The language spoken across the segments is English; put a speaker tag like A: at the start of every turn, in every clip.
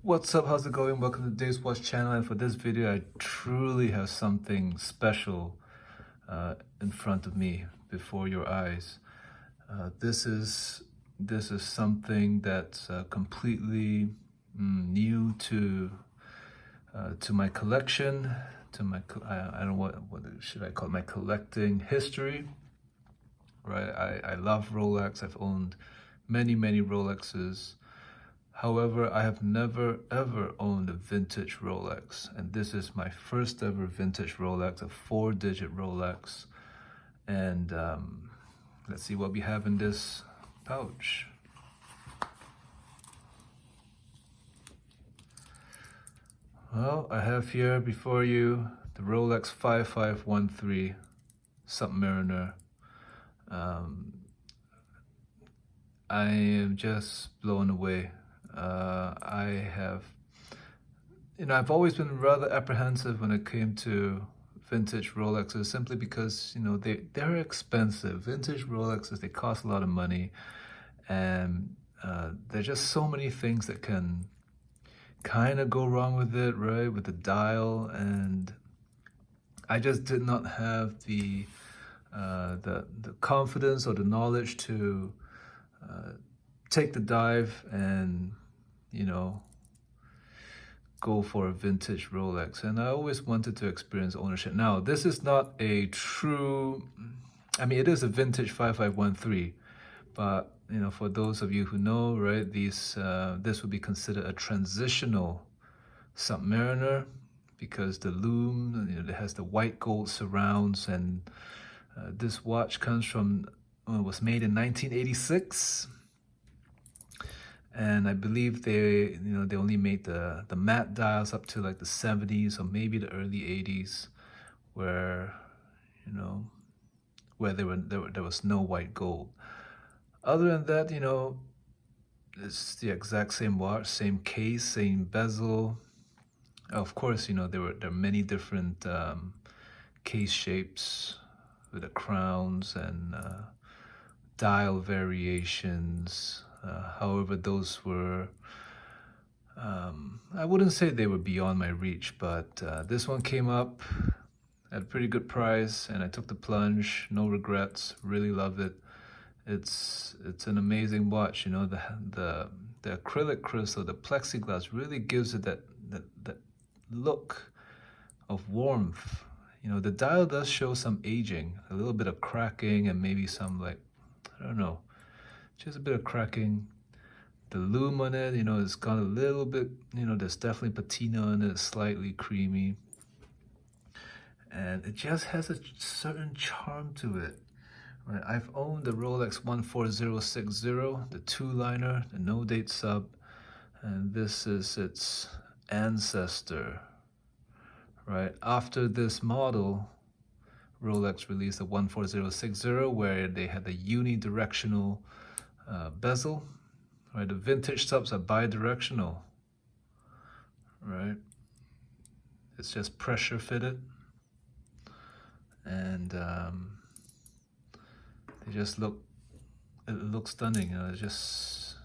A: What's up? How's it going? Welcome to Dave's Watch channel. And for this video, I truly have something special in front of me, before your eyes. This is something that's completely new to my collection, to my I don't know what should I call it, my collecting history. Right? I love Rolex. I've owned many Rolexes. However, I have never ever owned a vintage Rolex, and this is my first ever vintage Rolex, a 4-digit Rolex. And let's see what we have in this pouch. Well, I have here before you the Rolex 5513 Submariner. I am just blown away. I've always been rather apprehensive when it came to vintage Rolexes, simply because, they're expensive. Vintage Rolexes, they cost a lot of money, and there's just so many things that can kind of go wrong with it, right? With the dial, and I just did not have the confidence or the knowledge to take the dive and go for a vintage Rolex. And I always wanted to experience ownership. Now, this is not a true, it is a vintage 5513, but for those of you who know, right, this would be considered a transitional Submariner, because the lume, it has the white gold surrounds, and this watch comes from, was made in 1986. And I believe they only made the matte dials up to like the 70s or maybe the early 80s, where there was no white gold. Other than that, it's the exact same watch, same case, same bezel. Of course, there are many different case shapes with the crowns and dial variations. However, those were, I wouldn't say they were beyond my reach, but this one came up at a pretty good price, and I took the plunge, no regrets, really loved it. It's an amazing watch. The acrylic crystal, the plexiglass really gives it that look of warmth. The dial does show some aging, a little bit of cracking, and maybe some, like, I don't know, just a bit of cracking. The lume on it, it's got a little bit, there's definitely patina on it, slightly creamy. And it just has a certain charm to it. Right? I've owned the Rolex 14060, the 2-liner, the no-date sub, and this is its ancestor. Right? After this model, Rolex released the 14060, where they had the unidirectional bezel. Right, the vintage subs are bidirectional. Right, it's just pressure fitted, and they just look. It looks stunning. It's just.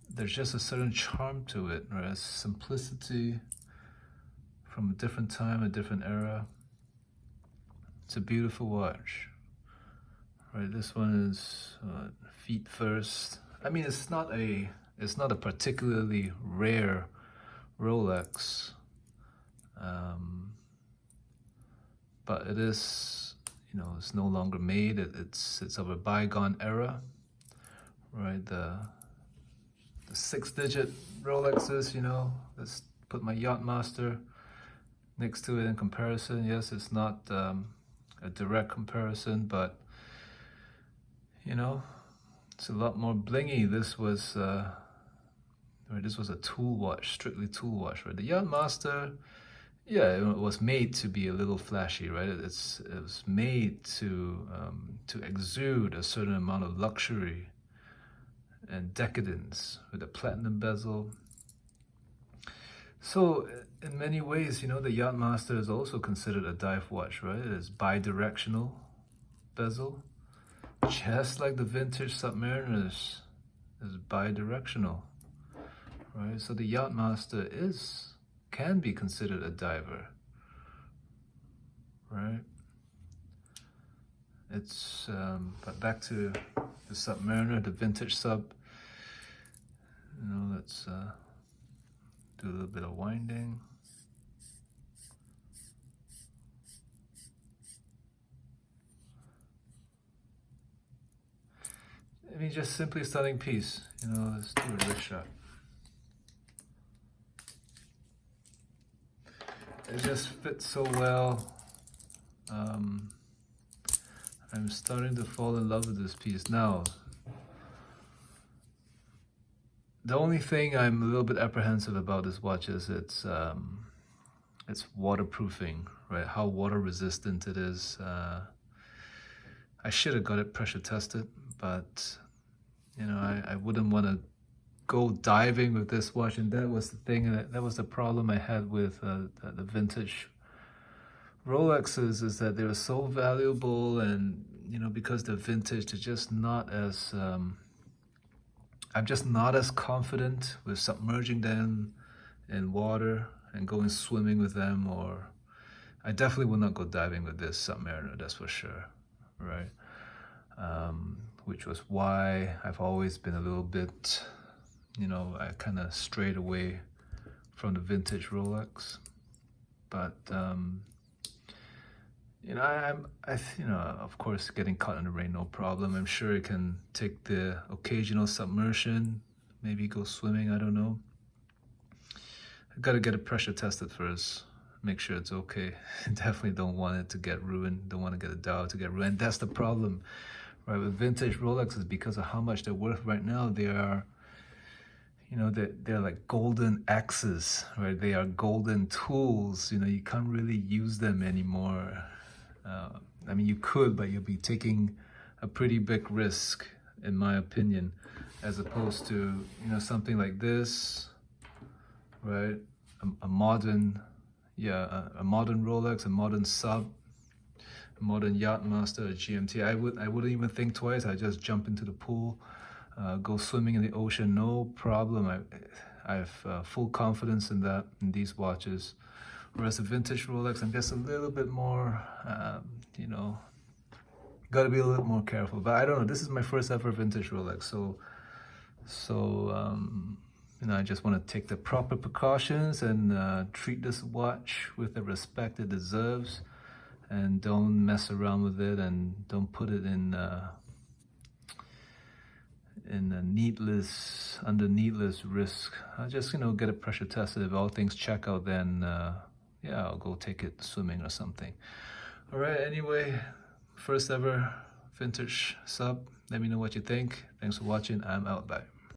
A: There's just a certain charm to it, right? It's simplicity from a different time, a different era. It's a beautiful watch. Right, this one is feet first. It's not a particularly rare Rolex, but it is, it's no longer made. It's of a bygone era, right? The 6-digit Rolexes, let's put my Yachtmaster next to it in comparison. Yes, it's not a direct comparison, but it's a lot more blingy. This was a tool watch, strictly tool watch, right? The Yachtmaster, yeah, it was made to be a little flashy, right? It was made to exude a certain amount of luxury and decadence with a platinum bezel. So in many ways, the Yachtmaster is also considered a dive watch, right? It's bidirectional bezel, just like the vintage Submariner is bidirectional. right? So the Yachtmaster can be considered a diver, right? It's but back to the Submariner, the vintage sub. You know, let's do a little bit of winding. I mean, just simply a stunning piece. You know, let's do a wrist shot. It just fits so well. I'm starting to fall in love with this piece now. The only thing I'm a little bit apprehensive about this watch is its waterproofing, right? How water resistant it is. I should have got it pressure tested, but you know, I wouldn't want to go diving with this watch, and that was the thing. That was the problem I had with the vintage Rolexes, is that they were so valuable, and you know, because they're vintage, they're just not as I'm just not as confident with submerging them in water and going swimming with them. Or I definitely will not go diving with this Submariner, that's for sure, right? Which was why I've always been a little bit, you know, I kind of strayed away from the vintage Rolex. But you know, you know, of course, getting caught in the rain, no problem. I'm sure it can take the occasional submersion, maybe go swimming, I don't know. I gotta get it pressure tested first, make sure it's okay. Definitely don't want it to get ruined, don't want to get a dial to get ruined. That's the problem, right, with vintage Rolexes. Because of how much they're worth right now, they are, you know, they're like golden axes, right? They are golden tools. You know, you can't really use them anymore. I mean, you could, but you'll be taking a pretty big risk, in my opinion, as opposed to, you know, something like this, right? A modern, a modern Rolex, a modern sub, a modern Yachtmaster, a GMT. I wouldn't even think twice. I just jump into the pool, go swimming in the ocean, no problem. I have full confidence in that, in these watches. Whereas the vintage Rolex, I'm just a little bit more, you know, got to be a little more careful. But I don't know. This is my first ever vintage Rolex, so you know, I just want to take the proper precautions and treat this watch with the respect it deserves, and don't mess around with it, and don't put it in a needless risk. I just, you know, get it pressure tested. If all things check out, then yeah, I'll go take it swimming or something. All right, anyway, first ever vintage sub. Let me know what you think. Thanks for watching. I'm out. Bye.